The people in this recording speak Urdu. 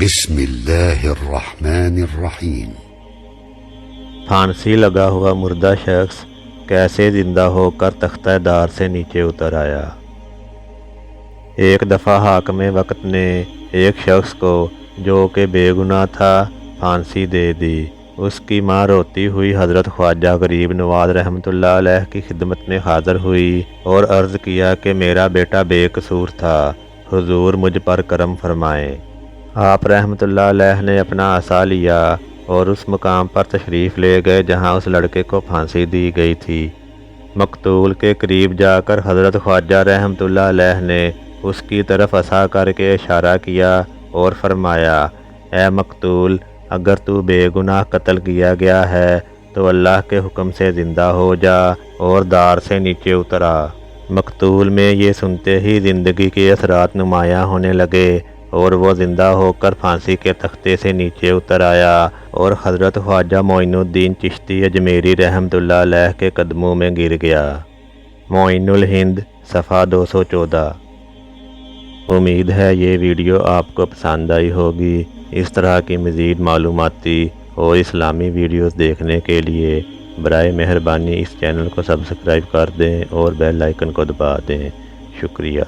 بسم اللہ الرحمن الرحیم۔ پھانسی لگا ہوا مردہ شخص کیسے زندہ ہو کر تختہ دار سے نیچے اتر آیا۔ ایک دفعہ حاکم وقت نے ایک شخص کو جو کہ بے گناہ تھا پھانسی دے دی۔ اس کی ماں روتی ہوئی حضرت خواجہ غریب نواز رحمۃ اللہ علیہ کی خدمت میں حاضر ہوئی اور عرض کیا کہ میرا بیٹا بے قصور تھا، حضور مجھ پر کرم فرمائیں۔ آپ رحمۃ اللہ علیہ نے اپنا عصا لیا اور اس مقام پر تشریف لے گئے جہاں اس لڑکے کو پھانسی دی گئی تھی۔ مقتول کے قریب جا کر حضرت خواجہ رحمۃ اللہ علیہ نے اس کی طرف عصا کر کے اشارہ کیا اور فرمایا، اے مقتول، اگر تو بے گناہ قتل کیا گیا ہے تو اللہ کے حکم سے زندہ ہو جا اور دار سے نیچے اترا۔ مقتول میں یہ سنتے ہی زندگی کے اثرات نمایاں ہونے لگے اور وہ زندہ ہو کر پھانسی کے تختے سے نیچے اتر آیا اور حضرت خواجہ معین الدین چشتی اجمیری رحمۃ اللہ علیہ کے قدموں میں گر گیا۔ معین الہند صفحہ 214۔ امید ہے یہ ویڈیو آپ کو پسند آئی ہوگی۔ اس طرح کی مزید معلوماتی اور اسلامی ویڈیوز دیکھنے کے لیے برائے مہربانی اس چینل کو سبسکرائب کر دیں اور بیل آئیکن کو دبا دیں۔ شکریہ۔